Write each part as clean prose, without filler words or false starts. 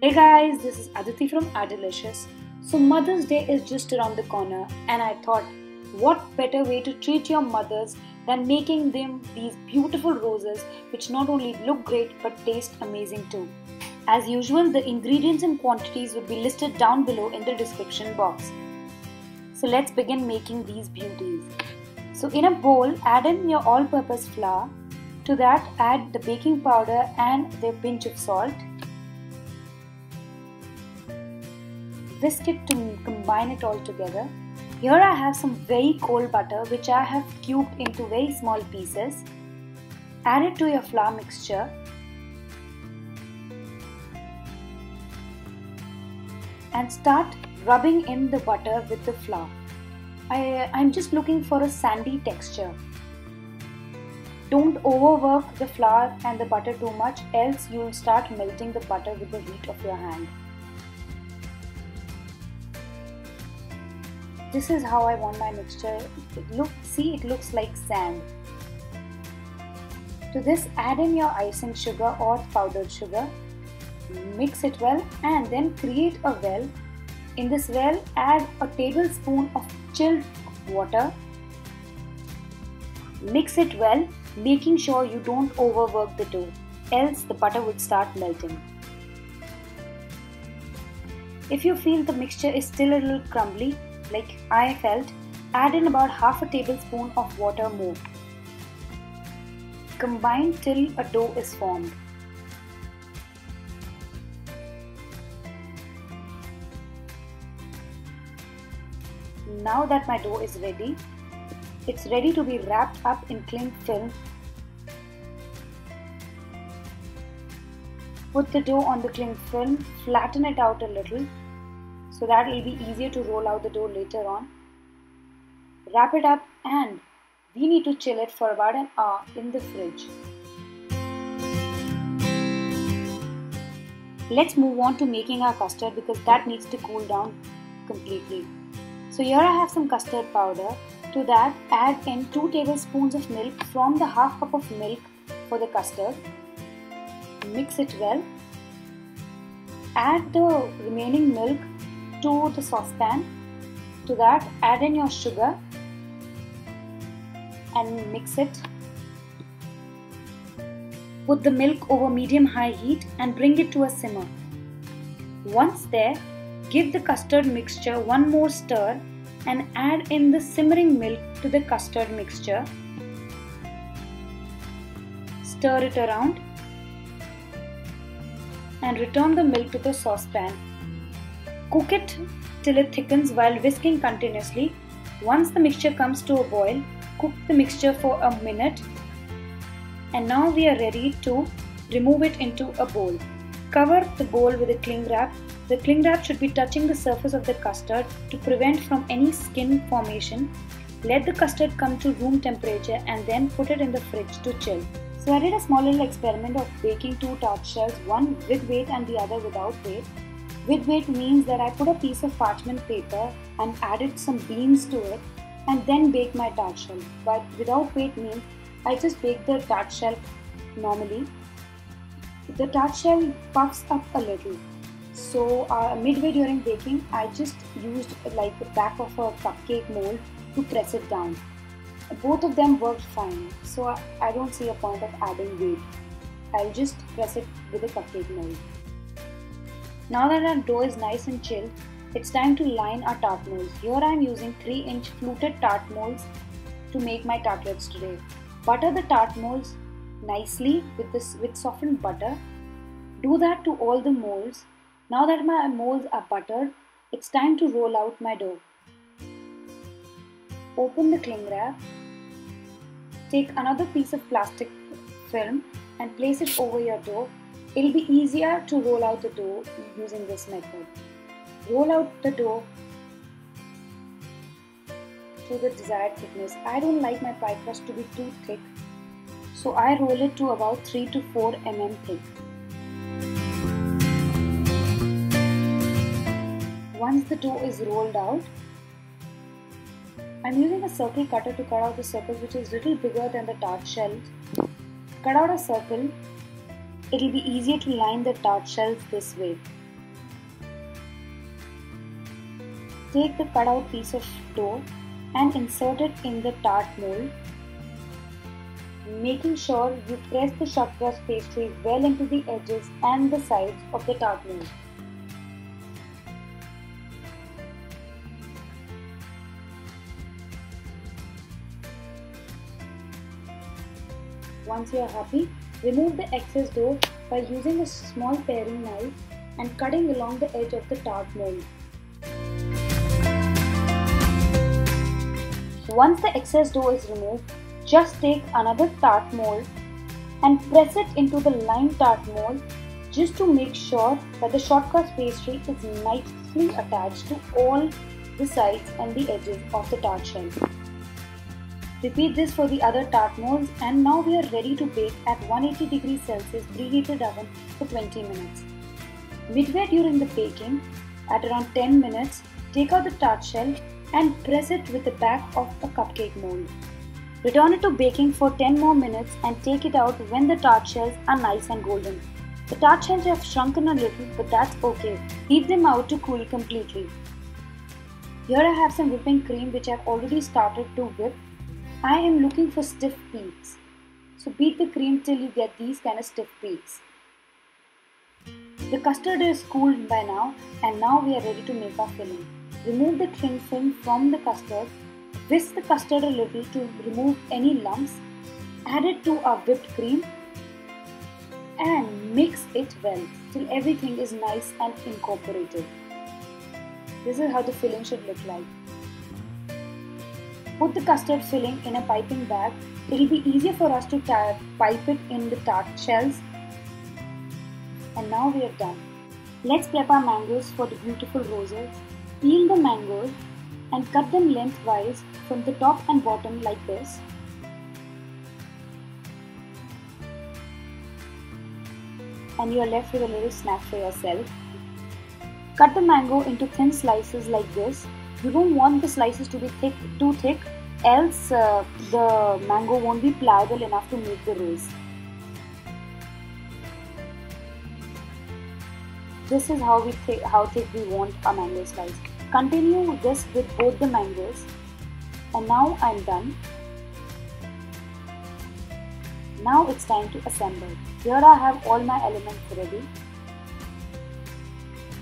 Hey guys, this is Aditi from Adilicious. So, Mother's Day is just around the corner, and I thought, what better way to treat your mothers than making them these beautiful roses which not only look great but taste amazing too. As usual, the ingredients and quantities will be listed down below in the description box. So, let's begin making these beauties. So, in a bowl, add in your all purpose flour. To that, add the baking powder and the pinch of salt. Whisk it to combine it all together. Here I have some very cold butter which I have cubed into very small pieces. Add it to your flour mixture. And start rubbing in the butter with the flour. I'm just looking for a sandy texture. Don't overwork the flour and the butter too much, else you'll start melting the butter with the heat of your hand. This is how I want my mixture. It looks like sand. To this, add in your icing sugar or powdered sugar. Mix it well and then create a well. In this well, add a tablespoon of chilled water. Mix it well, making sure you don't overwork the dough, else the butter would start melting. If you feel the mixture is still a little crumbly, like I felt, add in about half a tablespoon of water more. Combine till a dough is formed. Now that my dough is ready, it's ready to be wrapped up in cling film. Put the dough on the cling film, flatten it out a little so that it will be easier to roll out the dough later on. Wrap it up and we need to chill it for about an hour in the fridge. Let's move on to making our custard because that needs to cool down completely. So here I have some custard powder. To that, add in 2 tablespoons of milk from the half cup of milk for the custard. Mix it well. Add the remaining milk to the saucepan. To that, add in your sugar and mix it. Put the milk over medium-high heat and bring it to a simmer. Once there, give the custard mixture one more stir and add in the simmering milk to the custard mixture. Stir it around and return the milk to the saucepan. Cook it till it thickens while whisking continuously. Once the mixture comes to a boil, cook the mixture for a minute. And now we are ready to remove it into a bowl. Cover the bowl with a cling wrap. The cling wrap should be touching the surface of the custard to prevent from any skin formation. Let the custard come to room temperature and then put it in the fridge to chill. So I did a small little experiment of baking 2 tart shells, one with weight and the other without weight. With weight means that I put a piece of parchment paper and added some beans to it and then bake my tart shell. But without weight means I just bake the tart shell normally. The tart shell puffs up a little. So midway during baking, I just used like the back of a cupcake mold to press it down. Both of them worked fine, so I don't see a point of adding weight. I'll just press it with a cupcake mold. Now that our dough is nice and chilled, it's time to line our tart molds. Here I am using 3-inch fluted tart molds to make my tartlets today. Butter the tart molds nicely with softened butter. Do that to all the molds. Now that my molds are buttered, it's time to roll out my dough. Open the cling wrap. Take another piece of plastic film and place it over your dough. It'll be easier to roll out the dough using this method. Roll out the dough to the desired thickness. I don't like my pie crust to be too thick, so I roll it to about 3 to 4 mm thick. Once the dough is rolled out, I'm using a circle cutter to cut out the circles which is little bigger than the tart shells. Cut out a circle. It'll be easier to line the tart shells this way. take the cut out piece of dough and insert it in the tart mold, making sure you press the short crust pastry well into the edges and the sides of the tart mold. Once you are happy, remove the excess dough by using a small paring knife and cutting along the edge of the tart mold. Once the excess dough is removed, just take another tart mold and press it into the lined tart mold just to make sure that the short crust pastry is nicely attached to all the sides and the edges of the tart shell. Repeat this for the other tart molds, and now we are ready to bake at 180 degrees Celsius preheated oven for 20 minutes. Midway during the baking, at around 10 minutes, take out the tart shell and press it with the back of a cupcake mold. Return it to baking for 10 more minutes and take it out when the tart shells are nice and golden. The tart shells have shrunken a little, but that's okay. Leave them out to cool completely. Here I have some whipping cream which I've already started to whip. I am looking for stiff peaks. So beat the cream till you get these kind of stiff peaks. The custard is cooled by now, and now we are ready to make our filling. Remove the cling film from the custard. Whisk the custard a little to remove any lumps. Add it to our whipped cream and mix it well till everything is nice and incorporated. This is how the filling should look like. Put the custard filling in a piping bag. It will be easier for us to pipe it in the tart shells. And now we are done. Let's prep our mangoes for the beautiful roses. Peel the mangoes and cut them lengthwise from the top and bottom like this. And you are left with a little snack for yourself. Cut the mango into thin slices like this. You don't want the slices to be too thick, else the mango won't be pliable enough to make the rose. This is how thick we want our mango slice. Continue this with both the mangoes. And now I'm done. Now it's time to assemble. Here I have all my elements ready.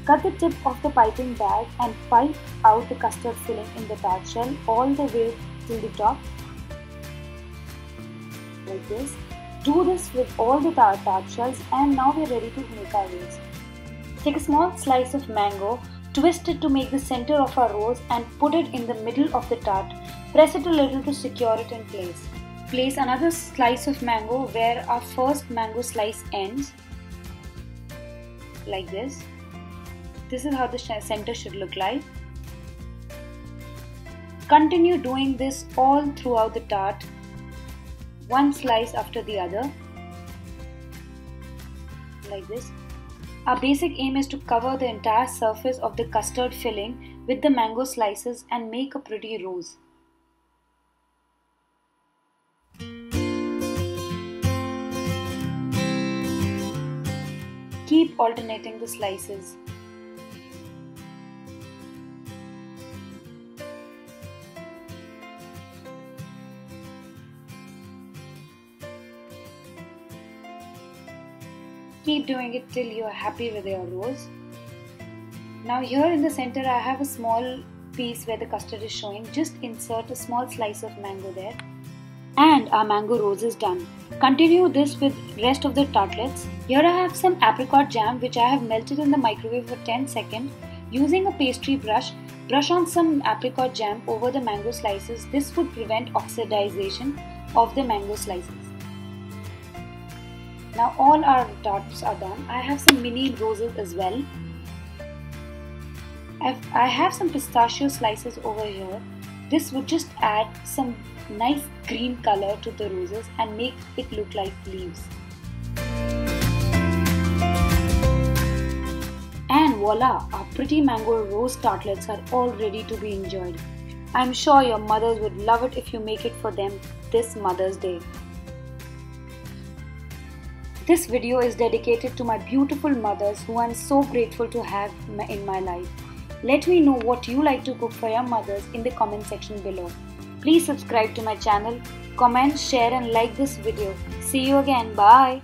Cut the tip of the piping bag and pipe out the custard filling in the tart shell all the way till the top. Like this. Do this with all the tart shells, and now we are ready to make our rose. Take a small slice of mango, twist it to make the center of our rose and put it in the middle of the tart. Press it a little to secure it in place. Place another slice of mango where our first mango slice ends. Like this. This is how the center should look like. Continue doing this all throughout the tart, one slice after the other, like this. Our basic aim is to cover the entire surface of the custard filling with the mango slices and make a pretty rose. Keep alternating the slices. Keep doing it till you are happy with your rose. Now here in the center I have a small piece where the custard is showing. Just insert a small slice of mango there. And our mango rose is done. Continue this with rest of the tartlets. Here I have some apricot jam which I have melted in the microwave for 10 seconds. Using a pastry brush, brush on some apricot jam over the mango slices. This would prevent oxidization of the mango slices. Now all our tarts are done. I have some mini roses as well. I have some pistachio slices over here. This would just add some nice green color to the roses and make it look like leaves. And voila, our pretty mango rose tartlets are all ready to be enjoyed. I'm sure your mothers would love it if you make it for them this Mother's Day. This video is dedicated to my beautiful mothers who I'm so grateful to have in my life. Let me know what you like to cook for your mothers in the comment section below. Please subscribe to my channel, comment, share and like this video. See you again. Bye.